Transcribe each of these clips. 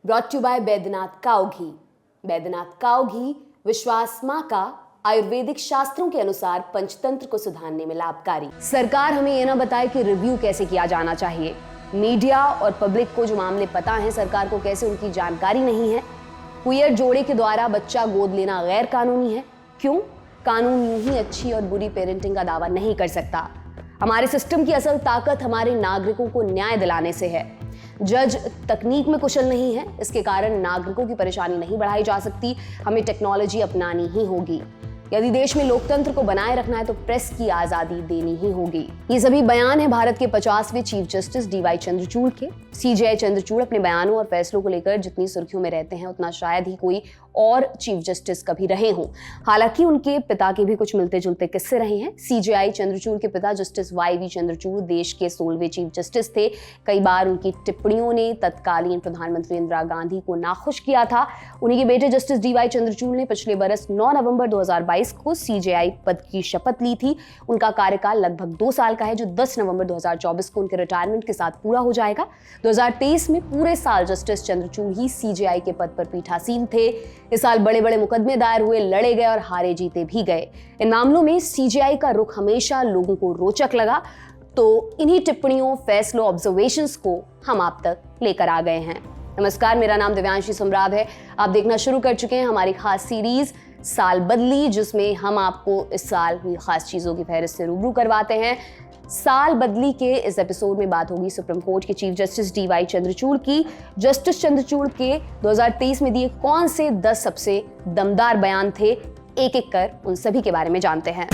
Brought to bye Baidyanath काऊ घी। बैद्यनाथ काऊ घी विश्वास मां का आयुर्वेदिक शास्त्रों के अनुसार पंचतंत्र को सुधारने में लाभकारी। सरकार हमें यह ना बताए कि रिव्यू कैसे किया जाना चाहिए। मीडिया और पब्लिक को जो मामले पता है, सरकार को कैसे उनकी जानकारी नहीं है। क्वियर जोड़े के द्वारा बच्चा गोद लेना गैर कानूनी है। क्यों? कानून यूं ही अच्छी और बुरी पेरेंटिंग का दावा नहीं कर सकता। हमारे सिस्टम की असल ताकत हमारे नागरिकों को न्याय दिलाने से है। जज तकनीक में कुशल नहीं है, इसके कारण नागरिकों की परेशानी नहीं बढ़ाई जा सकती। हमें टेक्नोलॉजी अपनानी ही होगी। यदि देश में लोकतंत्र को बनाए रखना है तो प्रेस की आजादी देनी ही होगी। ये सभी बयान है भारत के 50वें चीफ जस्टिस डीवाई चंद्रचूड़ के। सीजेआई चंद्रचूड़ अपने बयानों और फैसलों को लेकर जितनी सुर्खियों में रहते हैं, उतना शायद ही कोई और चीफ जस्टिस कभी रहे हों। हालांकि उनके पिता के भी कुछ मिलते जुलते किस्से रहे हैं। सीजेआई चंद्रचूड़ के पिता जस्टिस वाई.वी. चंद्रचूड़ देश के 16वें चीफ जस्टिस थे। कई बार उनकी टिप्पणियों ने तत्कालीन प्रधानमंत्री इंदिरा गांधी को नाखुश किया था। उन्हीं के बेटे जस्टिस डीवाई चंद्रचूड़ ने पिछले बरस 9 नवंबर 2022 को सीजेआई पद की शपथ ली थी। उनका कार्यकाल लगभग 2 साल का है, जो 10 नवंबर 2024 को उनके रिटायरमेंट के साथ पूरा हो जाएगा। 2023 में पूरे साल जस्टिस चंद्रचूड़ ही सीजेआई के पद पर पीठासीन थे। इस साल बड़े बड़े मुकदमे दायर हुए, लड़े गए और हारे जीते भी गए। इन मामलों में सीजेआई का रुख हमेशा लोगों को रोचक लगा, तो इन्हीं टिप्पणियों, फैसलों, ऑब्जर्वेशंस को हम आप तक लेकर आ गए हैं। नमस्कार, मेरा नाम दिव्यांशी सम्राट है। आप देखना शुरू कर चुके हैं हमारी खास सीरीज साल बदली, जिसमें हम आपको इस साल हुई खास चीजों की फहरिस्त से रूबरू करवाते हैं। साल बदली के इस एपिसोड में बात होगी सुप्रीम कोर्ट के चीफ जस्टिस डीवाई चंद्रचूड़ की। जस्टिस चंद्रचूड़ के 2023 में दिए कौन से 10 सबसे दमदार बयान थे, एक एक कर उन सभी के बारे में जानते हैं।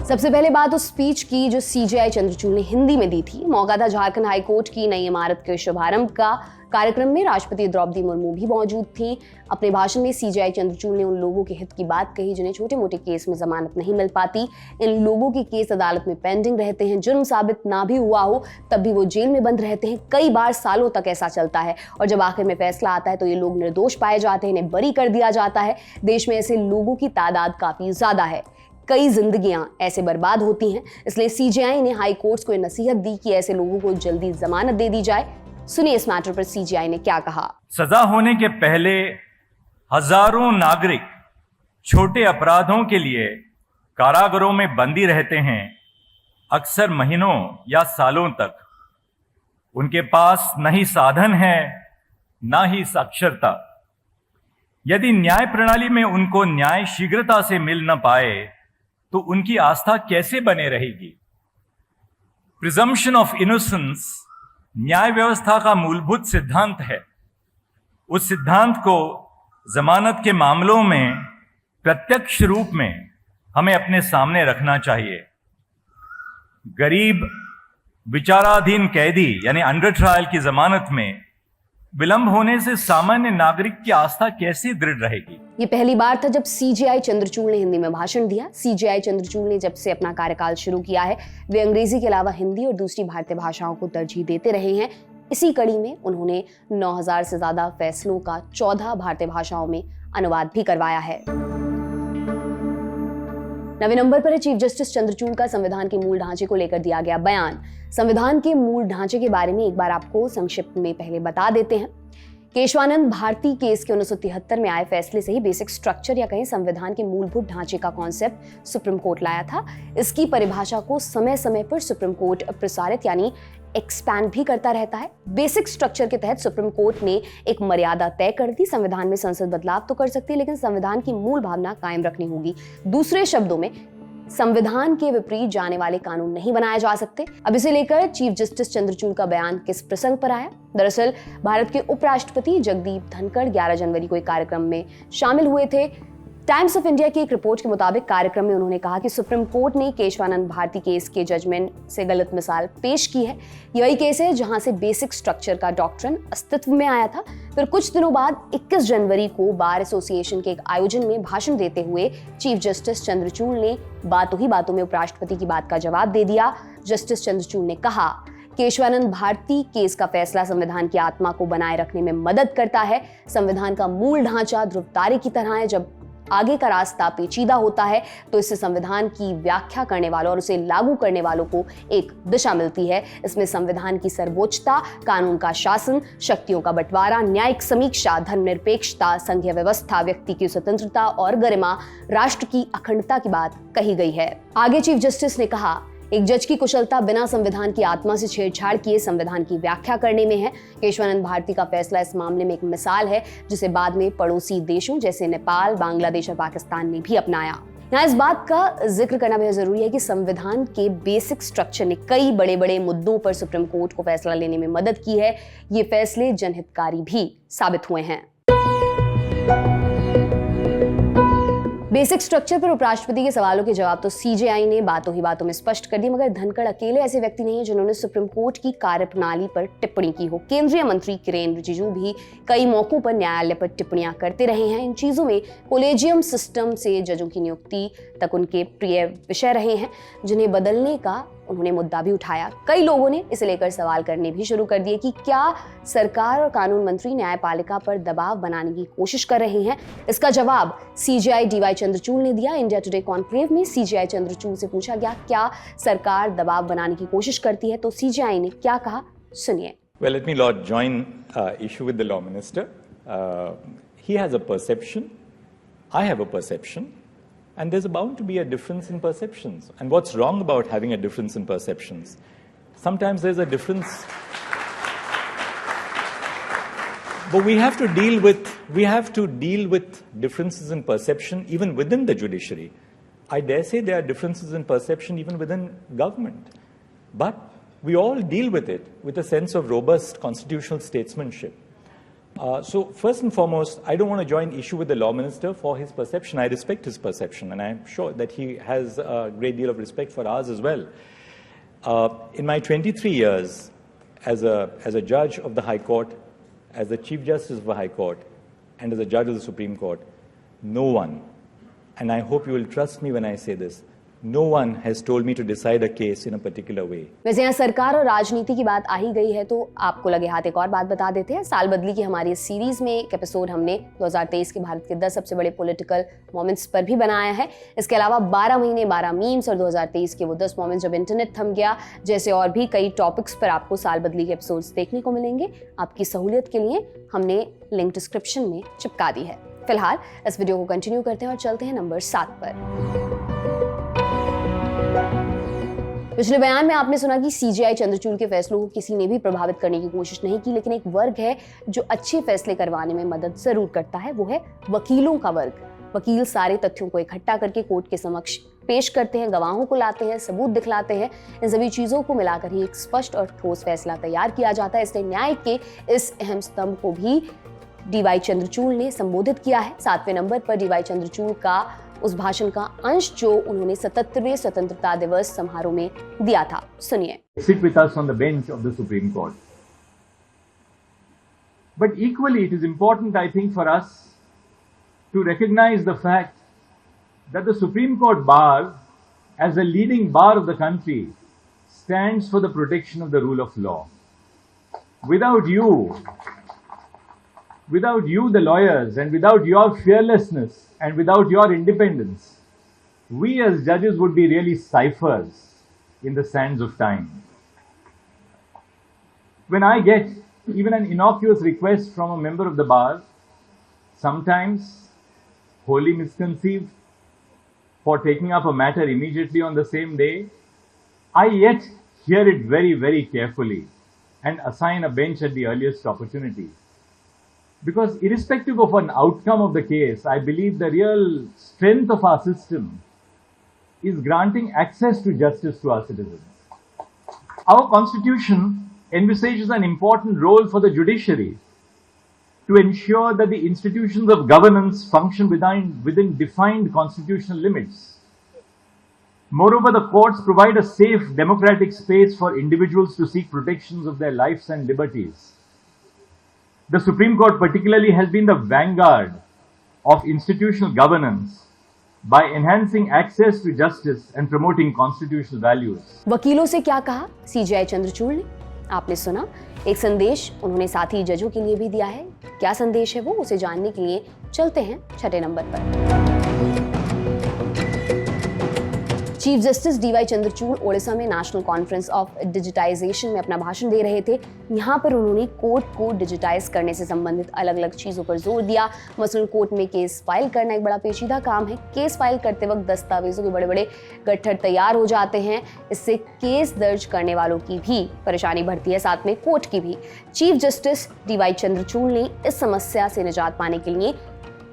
सबसे पहले बात उस स्पीच की जो सीजेआई चंद्रचूड़ ने हिंदी में दी थी। मौका था झारखंड हाईकोर्ट की नई इमारत के शुभारंभ का। कार्यक्रम में राष्ट्रपति द्रौपदी मुर्मू भी मौजूद थी। अपने भाषण में सीजेआई चंद्रचूड़ ने उन लोगों के हित की बात कही जिन्हें छोटे मोटे केस में जमानत नहीं मिल पाती। इन लोगों के केस अदालत में पेंडिंग रहते हैं, जुर्म साबित ना भी हुआ हो तब भी वो जेल में बंद रहते हैं। कई बार सालों तक ऐसा चलता है और जब आखिर में फैसला आता है तो ये लोग निर्दोष पाए जाते हैं, इन्हें बरी कर दिया जाता है। देश में ऐसे लोगों की तादाद काफी ज्यादा है। कई जिंदगियां ऐसे बर्बाद होती हैं। इसलिए सीजेआई ने हाई कोर्ट्स को नसीहत दी कि ऐसे लोगों को जल्दी जमानत दे दी जाए। सुनिए इस मैटर पर सीजेआई ने क्या कहा। सजा होने के पहले हजारों नागरिक छोटे अपराधों के लिए कारागारों में बंदी रहते हैं, अक्सर महीनों या सालों तक। उनके पास न ही साधन है, न ही साक्षरता। यदि न्याय प्रणाली में उनको न्याय शीघ्रता से मिल न पाए तो उनकी आस्था कैसे बने रहेगी। प्रिजम्पशन ऑफ इनोसेंस न्याय व्यवस्था का मूलभूत सिद्धांत है। उस सिद्धांत को जमानत के मामलों में प्रत्यक्ष रूप में हमें अपने सामने रखना चाहिए। गरीब विचाराधीन कैदी यानी अंडर ट्रायल की जमानत में विलंब होने से सामान्य नागरिक की आस्था कैसे दृढ़ रहेगी। ये पहली बार था जब सीजेआई चंद्रचूड़ ने हिंदी में भाषण दिया। सीजेआई चंद्रचूड़ ने जब से अपना कार्यकाल शुरू किया है, वे अंग्रेजी के अलावा हिंदी और दूसरी भारतीय भाषाओं को तरजीह देते रहे हैं। इसी कड़ी में उन्होंने 9000 से ज्यादा फैसलों का 14 भारतीय भाषाओं में अनुवाद भी करवाया है। 9 नंबर पर है चीफ जस्टिस चंद्रचूड़ का संविधान के मूल ढांचे को लेकर दिया गया बयान। संविधान के मूल ढांचे के बारे में एक बार आपको संक्षिप्त में पहले बता देते हैं। केशवानंद भारती केस के 1973 में आए फैसले से ही बेसिक स्ट्रक्चर या कहीं संविधान के मूलभूत ढांचे का कॉन्सेप्ट सुप्रीम कोर्ट लाया था। इसकी परिभाषा को समय समय पर सुप्रीम कोर्ट प्रसारित यानी एक्सपैंड भी करता रहता है। बेसिक स्ट्रक्चर के तहत सुप्रीम कोर्ट ने एक मर्यादा तय कर दी। संविधान में संसद बदलाव तो कर सकती है, लेकिन संविधान की मूल भावना कायम रखनी होगी। दूसरे शब्दों में संविधान के विपरीत जाने वाले कानून नहीं बनाए जा सकते। अब इसे लेकर चीफ जस्टिस चंद्रचूड़ का बयान किस प्रसंग पर आया? दरअसल भारत के उपराष्ट्रपति जगदीप धनखड़ 11 जनवरी को एक कार्यक्रम में शामिल हुए थे। टाइम्स ऑफ इंडिया की एक रिपोर्ट के मुताबिक कार्यक्रम में उन्होंने कहा कि सुप्रीम कोर्ट ने केशवानंद भारती केस के जजमेंट से गलत मिसाल पेश की है। यही केस है जहां से बेसिक स्ट्रक्चर का डॉक्ट्रिन अस्तित्व में आया था। फिर कुछ दिनों बाद 21 जनवरी को बार एसोसिएशन के एक आयोजन में भाषण देते हुए चीफ जस्टिस चंद्रचूड़ ने बातों ही बातों में उपराष्ट्रपति की बात का जवाब दे दिया। जस्टिस चंद्रचूड़ ने कहा, केशवानंद भारती केस का फैसला संविधान की आत्मा को बनाए रखने में मदद करता है। संविधान का मूल ढांचा ध्रुवतारे की तरह है। जब आगे का रास्ता पेचीदा होता है तो इससे संविधान की व्याख्या करने वालों और उसे लागू करने वालों को एक दिशा मिलती है। इसमें संविधान की सर्वोच्चता, कानून का शासन, शक्तियों का बंटवारा, न्यायिक समीक्षा, धर्मनिरपेक्षता, संघीय व्यवस्था, व्यक्ति की स्वतंत्रता और गरिमा, राष्ट्र की अखंडता की बात कही गई है। आगे चीफ जस्टिस ने कहा, एक जज की कुशलता बिना संविधान की आत्मा से छेड़छाड़ किए संविधान की व्याख्या करने में है। केशवानंद भारती का फैसला इस मामले में एक मिसाल है जिसे बाद में पड़ोसी देशों जैसे नेपाल, बांग्लादेश और पाकिस्तान ने भी अपनाया। यहाँ इस बात का जिक्र करना बेहद जरूरी है कि संविधान के बेसिक स्ट्रक्चर ने कई बड़े बड़े मुद्दों पर सुप्रीम कोर्ट को फैसला लेने में मदद की है। ये फैसले जनहितकारी भी साबित हुए हैं। बेसिक स्ट्रक्चर पर उपराष्ट्रपति के सवालों के जवाब तो सीजेआई ने बातों ही बातों में स्पष्ट कर दिए, मगर धनखड़ अकेले ऐसे व्यक्ति नहीं है जिन्होंने सुप्रीम कोर्ट की कार्यप्रणाली पर टिप्पणी की हो। केंद्रीय मंत्री किरेन रिजिजू भी कई मौकों पर न्यायालय पर टिप्पणियां करते रहे हैं। इन चीजों में कोलेजियम सिस्टम से जजों की नियुक्ति तक उनके प्रिय विषय रहे हैं, जिन्हें बदलने का उन्होंने मुद्दा भी उठाया। कई लोगों ने इसे लेकर सवाल करने भी शुरू कर दिए कि क्या सरकार और कानून मंत्री न्यायपालिका पर दबाव बनाने की कोशिश कर रहे हैं। इसका जवाब सीजेआई डीवाई चंद्रचूड़ ने दिया। इंडिया टुडे कॉन्क्लेव में सीजेआई चंद्रचूड़ से पूछा गया, क्या सरकार दबाव बनाने की कोशिश करती है, तो सीजेआई ने क्या कहा, सुनिए। Well, let me join issue with the law minister. He has a perception, I have a perception, and there's bound to be a difference in perceptions. And what's wrong about having a difference in perceptions? Sometimes there's a difference, but we have to deal with differences in perception even within the judiciary. I dare say there are differences in perception even within government, but we all deal with it with a sense of robust constitutional statesmanship. So first and foremost, I don't want to join issue with the law minister for his perception. I respect his perception, and I'm sure that he has a great deal of respect for ours as well. In my 23 years as a judge of the High Court, as the Chief Justice of the High Court, and as a judge of the Supreme Court, no one, and I hope you will trust me when I say this, no one has told me to decide a case in a particular way. वैसे यहाँ सरकार और राजनीति की बात आ ही गई है तो आपको लगे हाथ एक और बात बता देते हैं। साल बदली की हमारी इस सीरीज में एक एपिसोड हमने 2023 के भारत के 10 सबसे बड़े पॉलिटिकल मोमेंट्स पर भी बनाया है। इसके अलावा 12 महीने 12 मीम्स और 2023 के वो 10 मोमेंट्स जब इंटरनेट थम गया जैसे और भी कई टॉपिक्स पर आपको साल बदली के एपिसोड्स देखने को मिलेंगे। आपकी सहूलियत के लिए हमने लिंक डिस्क्रिप्शन में चिपका दी है। फिलहाल इस वीडियो को कंटिन्यू करते हैं और चलते हैं नंबर 7 पर। पिछले बयान में आपने सुना कि सीजेआई चंद्रचूड़ के फैसलों को किसी ने भी प्रभावित करने की कोशिश नहीं की, लेकिन एक वर्ग है जो अच्छे फैसले करवाने में मदद जरूर करता है, वो है वकीलों का वर्ग। वकील सारे तथ्यों को इकट्ठा करके कोर्ट के समक्ष पेश करते हैं, गवाहों को लाते हैं, सबूत दिखलाते हैं। इन सभी चीजों को मिलाकर ही एक स्पष्ट और ठोस फैसला तैयार किया जाता है। इसलिए न्याय के इस अहम स्तंभ को भी डीवाई चंद्रचूड़ ने संबोधित किया है। 7वें नंबर पर डीवाई चंद्रचूड़ का उस भाषण का अंश जो उन्होंने 77वें स्वतंत्रता दिवस समारोह में दिया था, सुनिए। Sit with us on the bench of the Supreme Court. But equally, it is important, I think, for us to recognize the fact that the Supreme Court bar, as the leading bar of the country, stands for the protection of the rule of law. Without you, the lawyers, and without your fearlessness, and without your independence, we as judges would be really ciphers in the sands of time. When I get even an innocuous request from a member of the bar, sometimes wholly misconceived, for taking up a matter immediately on the same day, I yet hear it very, very carefully and assign a bench at the earliest opportunity. Because irrespective of an outcome of the case, I believe the real strength of our system is granting access to justice to our citizens. Our Constitution envisages an important role for the judiciary to ensure that the institutions of governance function within defined constitutional limits. Moreover, the courts provide a safe, democratic space for individuals to seek protections of their lives and liberties. The Supreme Court particularly has been the vanguard of institutional governance by enhancing access to justice and promoting constitutional values. वकीलों से क्या कहा CJI Chandrachud ने? आपने सुना। एक संदेश उन्होंने साथी जजों के लिए भी दिया है। क्या संदेश है वो, उसे जानने के लिए चलते हैं 6ठे नंबर पर। Chief justice D Y Chandrachud Odisha में नेशनल कॉन्फ्रेंस ऑफ डिजिटाइजेशन में अपना भाषण दे रहे थे। यहाँ पर उन्होंने कोर्ट को डिजिटाइज करने से संबंधित अलग अलग चीजों पर जोर दिया। मसलन कोर्ट में केस फाइल करना एक बड़ा पेचीदा काम है। केस फाइल करते वक्त दस्तावेजों के बड़े बड़े गट्ठर तैयार हो जाते हैं। इससे केस दर्ज करने वालों की भी परेशानी बढ़ती है, साथ में कोर्ट की भी। चीफ जस्टिस डीवाई चंद्रचूड़ ने इस समस्या से निजात पाने के लिए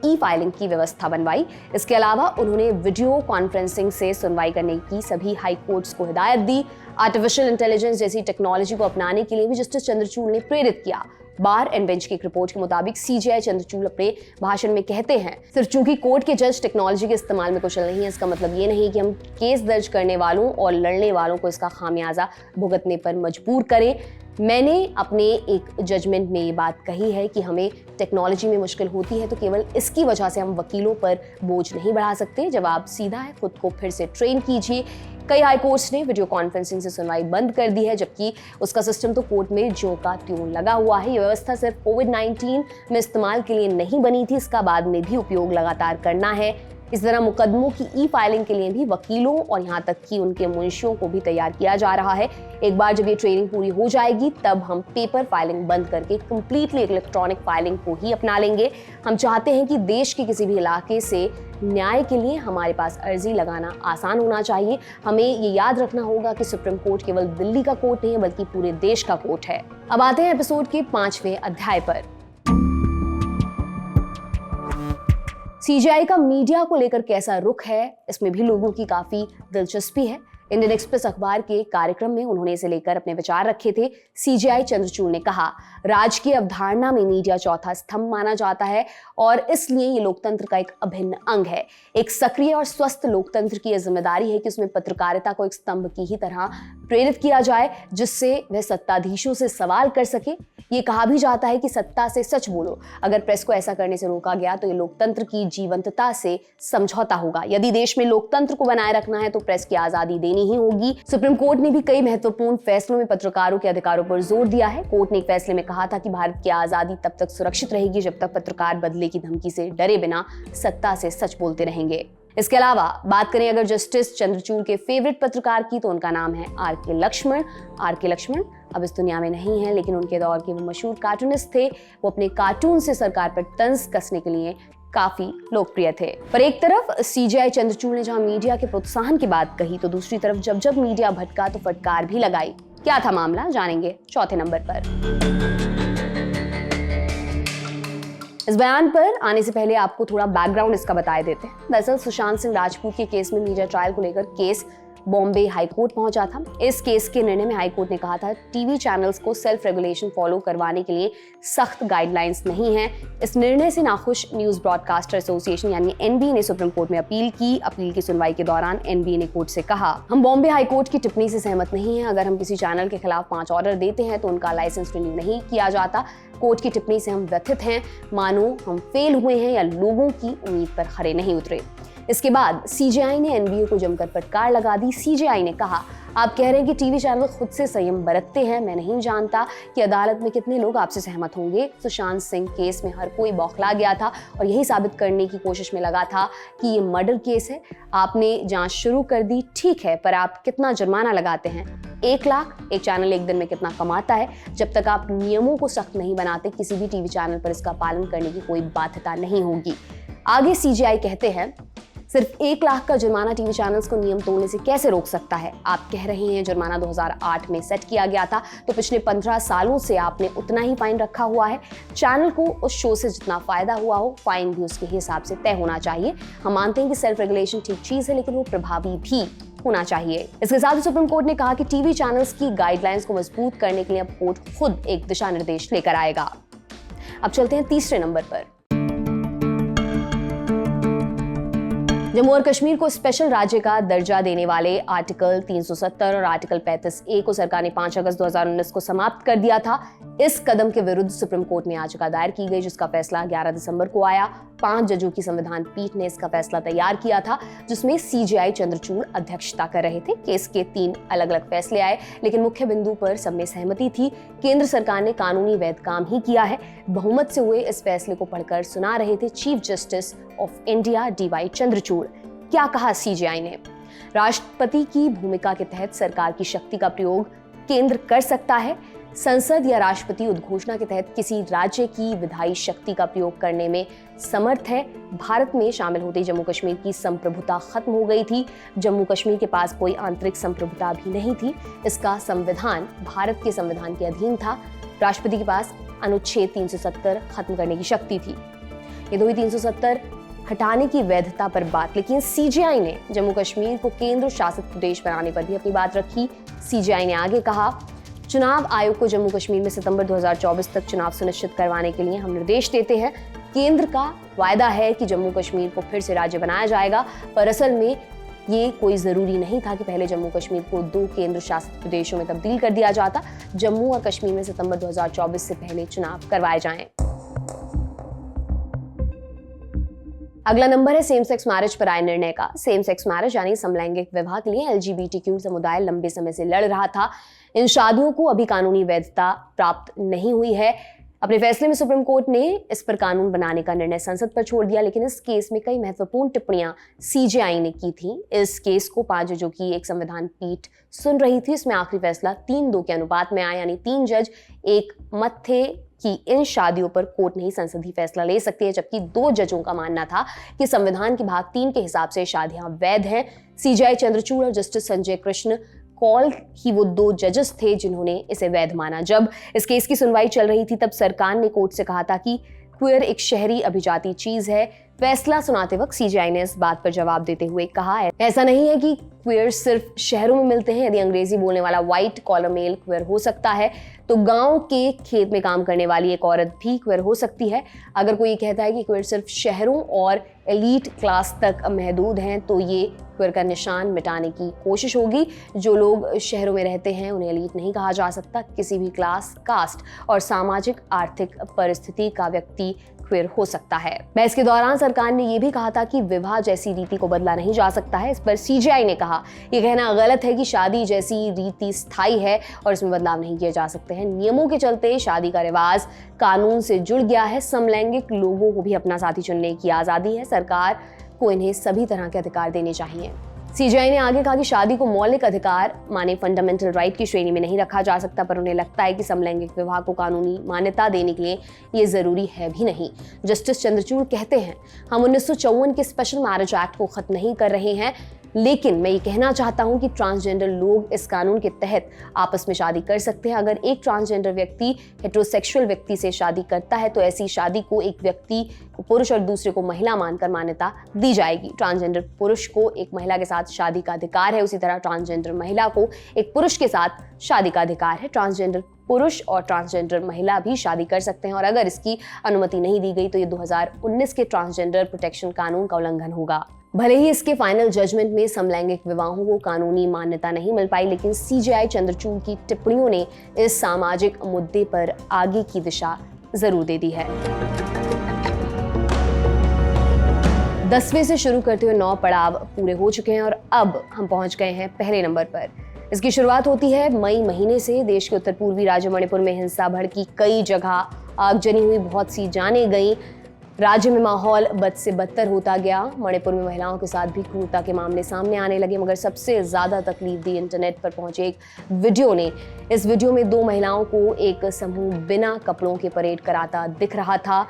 ई फाइलिंग की व्यवस्था बनवाई। इसके अलावा उन्होंने वीडियो कॉन्फ्रेंसिंग से सुनवाई करने की सभी हाई कोर्ट्स को हिदायत दी। आर्टिफिशियल इंटेलिजेंस जैसी टेक्नोलॉजी को अपनाने के लिए भी जस्टिस चंद्रचूड़ ने प्रेरित किया। बार एंड बेंच की एक रिपोर्ट के मुताबिक सीजेआई चंद्रचूड़ अपने भाषण में कहते हैं, सिर्फ चूंकि कोर्ट के जज टेक्नोलॉजी के इस्तेमाल में कुशल नहीं है, इसका मतलब ये नहीं कि हम केस दर्ज करने वालों और लड़ने वालों को इसका खामियाजा भुगतने पर मजबूर करें। मैंने अपने एक जजमेंट में ये बात कही है कि हमें टेक्नोलॉजी में मुश्किल होती है तो केवल इसकी वजह से हम वकीलों पर बोझ नहीं बढ़ा सकते। जवाब सीधा है, खुद को फिर से ट्रेन कीजिए। कई हाई कोर्ट्स ने वीडियो कॉन्फ्रेंसिंग से सुनवाई बंद कर दी है, जबकि उसका सिस्टम तो कोर्ट में ज्यों का त्यों लगा हुआ है। ये व्यवस्था सिर्फ कोविड-19 में इस्तेमाल के लिए नहीं बनी थी, इसका बाद में भी उपयोग लगातार करना है। इस तरह मुकदमों की ई फाइलिंग के लिए भी वकीलों और यहाँ तक कि उनके मुंशियों को भी तैयार किया जा रहा है। एक बार जब ये ट्रेनिंग पूरी हो जाएगी तब हम पेपर फाइलिंग बंद करके कंप्लीटली इलेक्ट्रॉनिक फाइलिंग को ही अपना लेंगे। हम चाहते हैं कि देश के किसी भी इलाके से न्याय के लिए हमारे पास अर्जी लगाना आसान होना चाहिए। हमें ये याद रखना होगा कि सुप्रीम कोर्ट केवल दिल्ली का कोर्ट नहीं है बल्कि पूरे देश का कोर्ट है। अब आते हैं एपिसोड के 5वें अध्याय पर। सीजेआई का मीडिया को लेकर कैसा रुख है, इसमें भी लोगों की काफी दिलचस्पी है। इंडियन एक्सप्रेस अखबार के कार्यक्रम में उन्होंने इसे लेकर अपने विचार रखे थे। सीजेआई चंद्रचूड़ ने कहा, राजकीय अवधारणा में मीडिया चौथा स्तंभ माना जाता है और इसलिए ये लोकतंत्र का एक अभिन्न अंग है। एक सक्रिय और स्वस्थ लोकतंत्र की यह जिम्मेदारी है कि उसमें पत्रकारिता को एक स्तंभ की ही तरह प्रेरित किया जाए, जिससे वह सत्ताधीशों से सवाल कर सके। ये कहा भी जाता है कि सत्ता से सच बोलो। अगर प्रेस को ऐसा करने से रोका गया तो ये लोकतंत्र की जीवंतता से समझौता होगा। यदि देश में लोकतंत्र को बनाए रखना है तो प्रेस की आजादी देनी ही होगी। सुप्रीम कोर्ट ने भी कई महत्वपूर्ण फैसलों में पत्रकारों के अधिकारों पर जोर दिया है। कोर्ट ने एक फैसले में कहा था कि भारत की आजादी तब तक सुरक्षित रहेगी जब तक पत्रकार बदले की धमकी से डरे बिना सत्ता से सच बोलते रहेंगे। इसके अलावा बात करें अगर जस्टिस चंद्रचूड़ के फेवरेट पत्रकार की तो उनका नाम है आर.के. लक्ष्मण। आर.के. लक्ष्मण अब इस दुनिया में नहीं है, लेकिन उनके दौर के वो मशहूर कार्टूनिस्ट थे। वो अपने कार्टून से सरकार पर तंज कसने के लिए काफी लोकप्रिय थे। पर एक तरफ सीजेआई चंद्रचूड़ ने जहां मीडिया के प्रोत्साहन की बात कही तो दूसरी तरफ जब जब मीडिया भटका तो फटकार भी लगाई। क्या था मामला, जानेंगे चौथे नंबर पर। इस बयान पर आने से पहले आपको थोड़ा बैकग्राउंड इसका बता देते हैं। दरअसल सुशांत सिंह राजपूत के केस में मीडिया ट्रायल को लेकर केस बॉम्बे हाईकोर्ट पहुंचा था। इस केस के निर्णय में हाईकोर्ट ने कहा था टीवी चैनल्स को सेल्फ रेगुलेशन फॉलो करवाने के लिए सख्त गाइडलाइंस नहीं है। इस निर्णय से नाखुश न्यूज ब्रॉडकास्टर एसोसिएशन यानी एनबीए ने सुप्रीम कोर्ट में अपील की। अपील की सुनवाई के दौरान एनबीए ने कोर्ट से कहा, हम बॉम्बे हाईकोर्ट की टिप्पणी से सहमत नहीं है। अगर हम किसी चैनल के खिलाफ 5 ऑर्डर देते हैं तो उनका लाइसेंस रिन्यू नहीं किया जाता। कोर्ट की टिप्पणी से हम व्यथित हैं, मानो हम फेल हुए हैं या लोगों की उम्मीद पर खरे नहीं उतरे। इसके बाद सीजेआई ने एनबीए को जमकर फटकार लगा दी। सीजेआई ने कहा, आप कह रहे हैं कि टीवी चैनल खुद से संयम बरतते हैं, मैं नहीं जानता कि अदालत में कितने लोग आपसे सहमत होंगे। सुशांत सिंह केस में हर कोई बौखला गया था और यही साबित करने की कोशिश में लगा था कि ये मर्डर केस है। आपने जांच शुरू कर दी, ठीक है, पर आप कितना जुर्माना लगाते हैं? 1 लाख? एक चैनल एक दिन में कितना कमाता है? जब तक आप नियमों को सख्त नहीं बनाते किसी भी टीवी चैनल पर इसका पालन करने की कोई बाध्यता नहीं होगी। आगे सीजेआई कहते हैं, सिर्फ 1 लाख का जुर्माना टीवी चैनल्स को नियम तोड़ने से कैसे रोक सकता है? आप कह रहे हैं जुर्माना 2008 में सेट किया गया था, तो पिछले 15 सालों से आपने उतना ही फाइन रखा हुआ है। चैनल को उस शो से जितना फायदा हुआ हो, फाइन भी उसके हिसाब से तय होना चाहिए। हम मानते हैं कि सेल्फ रेगुलेशन ठीक चीज है, लेकिन वो प्रभावी भी होना चाहिए। इसके साथ ही सुप्रीम कोर्ट ने कहा कि टीवी चैनल्स की गाइडलाइंस को मजबूत करने के लिए अब कोर्ट खुद एक दिशा निर्देश लेकर आएगा। अब चलते हैं तीसरे नंबर पर। जम्मू और कश्मीर को स्पेशल राज्य का दर्जा देने वाले आर्टिकल 370 और आर्टिकल 35A को सरकार ने 5 अगस्त 2019 को समाप्त कर दिया था। इस कदम के विरुद्ध सुप्रीम कोर्ट में याचिका दायर की गई, जिसका फैसला 11 दिसंबर को आया। 5 जजों की संविधान पीठ ने इसका फैसला तैयार किया था, जिसमें सीजेआई चंद्रचूड़ अध्यक्षता कर रहे थे। केस के 3 अलग अलग फैसले आए, लेकिन मुख्य बिंदु पर सब में सहमति थी। केंद्र सरकार ने कानूनी वैध काम ही किया है। बहुमत से हुए इस फैसले को पढ़कर सुना रहे थे chief justice of India D Y Chandrachud. क्या कहा सीजेआई ने? राष्ट्रपति की भूमिका के तहत सरकार की शक्ति का प्रयोग केंद्र कर सकता है। संसद या राष्ट्रपति उद्घोषणा के तहत किसी राज्य की विधायी शक्ति का प्रयोग करने में समर्थ है। भारत में शामिल होते ही जम्मू कश्मीर की संप्रभुता खत्म हो गई थी। जम्मू कश्मीर के पास कोई आंतरिक संप्रभुता भी नहीं थी। इसका संविधान भारत के संविधान के अधीन था। राष्ट्रपति के पास अनुच्छेद 370 खत्म करने की शक्ति थी। ये तो हुई 370 हटाने की वैधता पर बात, लेकिन सीजेआई ने जम्मू कश्मीर को केंद्र शासित प्रदेश बनाने पर भी अपनी बात रखी। सीजेआई ने आगे कहा, चुनाव आयोग को जम्मू कश्मीर में सितंबर 2024 तक चुनाव सुनिश्चित करवाने के लिए हम निर्देश देते हैं। केंद्र का वायदा है कि जम्मू कश्मीर को फिर से राज्य बनाया जाएगा, पर असल में ये कोई जरूरी नहीं था कि पहले जम्मू कश्मीर को 2 केंद्र शासित प्रदेशों में तब्दील कर दिया जाता। जम्मू और कश्मीर में सितंबर 2024 से पहले चुनाव करवाए जाएं। अगला नंबर है सेम सेक्स मैरिज पर आए निर्णय का। सेम सेक्स मैरिज यानी समलैंगिक विवाह के लिए LGBTQ समुदाय लंबे समय से लड़ रहा था। इन शादियों को अभी कानूनी वैधता प्राप्त नहीं हुई है। अपने फैसले में सुप्रीम कोर्ट ने इस पर कानून बनाने का निर्णय संसद पर छोड़ दिया, लेकिन इस केस में कई महत्वपूर्ण टिप्पणियां सीजेआई ने की थी। इस केस को 5 जजों की एक संविधान पीठ सुन रही थी। इसमें आखिरी फैसला 3-2 के अनुपात में आया, यानी 3 जज एक मत थे कि इन शादियों पर कोर्ट नहीं संसद ही फैसला ले सकती है, जबकि 2 जजों का मानना था कि संविधान के भाग 3 के हिसाब से शादियां वैध हैं। सीजेआई चंद्रचूड़ और जस्टिस संजय कृष्ण कौल ही वो 2 जजेस थे जिन्होंने इसे वैध माना। जब इस केस की सुनवाई चल रही थी तब सरकार ने कोर्ट से कहा था कि क्वेयर एक शहरी अभिजाती चीज है। फैसला सुनाते वक्त सीजेआई ने इस बात पर जवाब देते हुए कहा, ऐसा नहीं है कि क्वेयर सिर्फ शहरों में मिलते हैं। यदि अंग्रेजी बोलने वाला व्हाइट कॉलर मेल क्वेयर हो सकता है, तो गांव के खेत में काम करने वाली एक औरत भी क्वेयर हो सकती है। अगर कोई कहता है कि क्वेयर सिर्फ शहरों और एलीट क्लास तक महदूद हैं, तो ये क्वेयर का निशान मिटाने की कोशिश होगी। जो लोग शहरों में रहते हैं उन्हें एलीट नहीं कहा जा सकता। किसी भी क्लास, कास्ट और सामाजिक आर्थिक परिस्थिति का व्यक्ति क्वेयर हो सकता है। बहस के दौरान सरकार ने यह भी कहा था कि विवाह जैसी रीति को बदला नहीं जा सकता है। इस पर सीजेआई ने कहा, यह कहना गलत है कि शादी जैसी रीति स्थायी है और इसमें बदलाव नहीं किए जा सकते हैं। नियमों के चलते शादी का रिवाज कानून से जुड़ गया है। समलैंगिक लोगों को भी अपना साथी चुनने की आजादी है। सरकार को इन्हें सभी तरह के अधिकार देने चाहिए। सीजेआई ने आगे कहा कि शादी को मौलिक अधिकार माने फंडामेंटल राइट की श्रेणी में नहीं रखा जा सकता, पर उन्हें लगता है कि समलैंगिक विवाह को कानूनी मान्यता देने के लिए ये जरूरी है भी नहीं। जस्टिस चंद्रचूड़ कहते हैं, हम 1954 के स्पेशल मैरिज एक्ट को खत्म नहीं कर रहे हैं, लेकिन मैं ये कहना चाहता हूं कि ट्रांसजेंडर लोग इस कानून के तहत आपस में शादी कर सकते हैं। अगर एक ट्रांसजेंडर व्यक्ति हेटेरोसेक्सुअल व्यक्ति से शादी करता है तो ऐसी शादी को एक व्यक्ति को पुरुष और दूसरे को महिला मानकर मान्यता दी जाएगी। ट्रांसजेंडर पुरुष को एक महिला के साथ शादी का अधिकार है, उसी तरह ट्रांसजेंडर महिला को एक पुरुष के साथ शादी का अधिकार है। ट्रांसजेंडर पुरुष और ट्रांसजेंडर महिला भी शादी कर सकते हैं और अगर इसकी अनुमति नहीं दी गई तो ये 2019 के ट्रांसजेंडर प्रोटेक्शन कानून का उल्लंघन होगा। भले ही इसके फाइनल जजमेंट में समलैंगिक विवाहों को कानूनी मान्यता नहीं मिल पाई, लेकिन सीजेआई चंद्रचूड़ की टिप्पणियों ने इस सामाजिक मुद्दे पर आगे की दिशा जरूर दे दी है। 10वें से शुरू करते हुए 9 पड़ाव पूरे हो चुके हैं और अब हम पहुंच गए हैं पहले नंबर पर। इसकी शुरुआत होती है मई महीने से। देश के उत्तर पूर्वी राज्य मणिपुर में हिंसा भड़की, कई जगह आगजनी हुई, बहुत सी जानें गईं। राज्य में माहौल बद से बदतर होता गया। मणिपुर में महिलाओं के साथ भी क्रूरता के मामले सामने आने लगे, मगर सबसे ज्यादा तकलीफ दी इंटरनेट पर पहुंचे एक वीडियो ने। इस वीडियो में 2 महिलाओं को एक समूह बिना कपड़ों के परेड कराता दिख रहा था।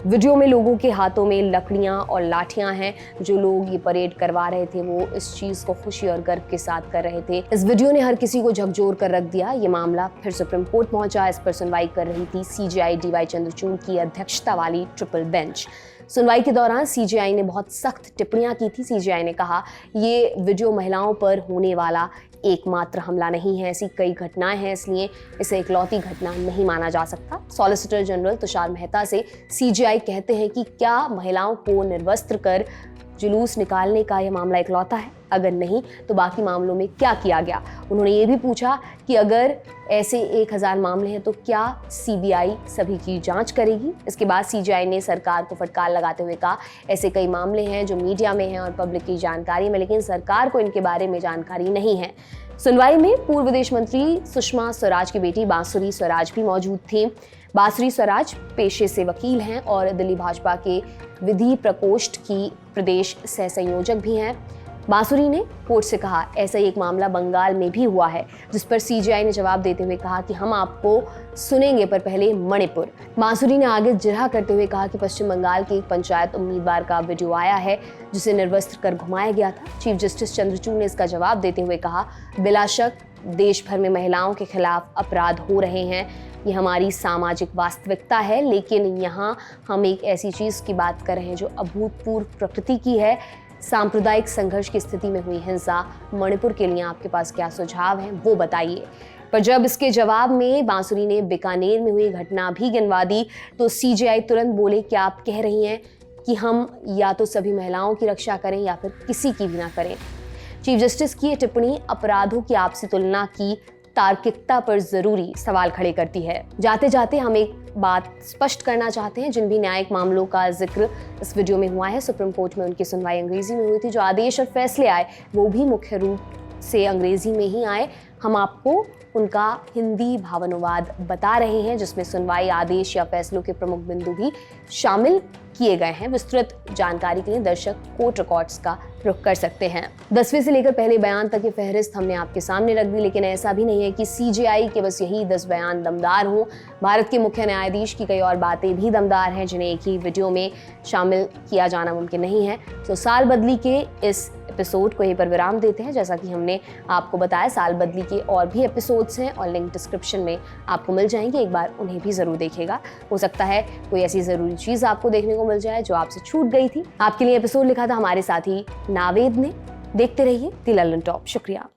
वीडियो में लोगों के हाथों में लकड़ियां और लाठियां हैं। जो लोग ये परेड करवा रहे थे वो इस चीज को खुशी और गर्व के साथ कर रहे थे। इस वीडियो ने हर किसी को झकझोर कर रख दिया। ये मामला फिर सुप्रीम कोर्ट पहुंचा। इस पर सुनवाई कर रही थी सीजेआई DY चंद्रचूड़ की अध्यक्षता वाली ट्रिपल बेंच। सुनवाई के दौरान सीजेआई ने बहुत सख्त टिप्पणियां की थी। सीजेआई ने कहा, ये वीडियो महिलाओं पर होने वाला एकमात्र हमला नहीं है, ऐसी कई घटनाएं हैं, इसलिए इसे इकलौती घटना नहीं माना जा सकता। सॉलिसिटर जनरल तुषार मेहता से सीजेआई कहते हैं कि क्या महिलाओं को निर्वस्त्र कर जुलूस निकालने का यह मामला इकलौता है? अगर नहीं तो बाकी मामलों में क्या किया गया? उन्होंने ये भी पूछा कि अगर ऐसे 1000 मामले हैं तो क्या सीबीआई सभी की जांच करेगी? इसके बाद सीजेआई ने सरकार को फटकार लगाते हुए कहा, ऐसे कई मामले हैं जो मीडिया में हैं और पब्लिक की जानकारी में, लेकिन सरकार को इनके बारे में जानकारी नहीं है। सुनवाई में पूर्व विदेश मंत्री सुषमा स्वराज की बेटी बांसुरी स्वराज भी मौजूद थी। बांसुरी स्वराज पेशे से वकील हैं और दिल्ली भाजपा के विधि प्रकोष्ठ की प्रदेश सह संयोजक भी हैं। बांसुरी ने कोर्ट से कहा, ऐसा ही एक मामला बंगाल में भी हुआ है, जिस पर सीजेआई ने जवाब देते हुए कहा कि हम आपको सुनेंगे पर पहले मणिपुर। बांसुरी ने आगे जिरह करते हुए कहा कि पश्चिम बंगाल के एक पंचायत उम्मीदवार का वीडियो आया है जिसे निर्वस्त्र कर घुमाया गया था। चीफ जस्टिस चंद्रचूड़ ने इसका जवाब देते हुए कहा, बिलाशक देश भर में महिलाओं के खिलाफ अपराध हो रहे हैं, ये हमारी सामाजिक वास्तविकता है, लेकिन यहाँ हम एक ऐसी चीज़ की बात कर रहे हैं जो अभूतपूर्व प्रकृति की है। सांप्रदायिक संघर्ष की स्थिति में हुई हिंसा, मणिपुर के लिए आपके पास क्या सुझाव हैं वो बताइए। पर जब इसके जवाब में बांसुरी ने बीकानेर में हुई घटना भी गिनवा दी तो सीजेआई तुरंत बोले, क्या आप कह रही हैं कि हम या तो सभी महिलाओं की रक्षा करें या फिर किसी की भी ना करें। चीफ जस्टिस की ये टिप्पणी अपराधों की आपसी तुलना की तार्किकता पर जरूरी सवाल खड़े करती है। जाते जाते हम एक बात स्पष्ट करना चाहते हैं, जिन भी न्यायिक मामलों का जिक्र इस वीडियो में हुआ है, सुप्रीम कोर्ट में उनकी सुनवाई अंग्रेजी में हुई थी। जो आदेश और फैसले आए वो भी मुख्य रूप से अंग्रेजी में ही आए। हम आपको उनका हिंदी भावानुवाद बता रहे हैं, जिसमें सुनवाई, आदेश या फैसलों के प्रमुख बिंदु भी शामिल किए गए हैं। विस्तृत जानकारी के लिए दर्शक कोर्ट रिकॉर्ड्स का रुख कर सकते हैं। 10वें से लेकर पहले बयान तक की फहरिस्त हमने आपके सामने रख दी, लेकिन ऐसा भी नहीं है कि सीजेआई के बस यही 10 बयान दमदार हों। भारत के मुख्य न्यायाधीश की कई और बातें भी दमदार हैं, जिन्हें एक ही वीडियो में शामिल किया जाना मुमकिन नहीं है। तो साल बदली के इस एपिसोड को यहीं पर विराम देते हैं। जैसा कि हमने आपको बताया, साल बदली के और भी एपिसोड्स हैं और लिंक डिस्क्रिप्शन में आपको मिल जाएंगे, एक बार उन्हें भी जरूर देखिएगा। हो सकता है कोई ऐसी जरूरी चीज़ आपको देखने को मिल जाए जो आपसे छूट गई थी। आपके लिए एपिसोड लिखा था हमारे साथी नावेद ने। देखते रहिए द लल्लन टॉप। शुक्रिया।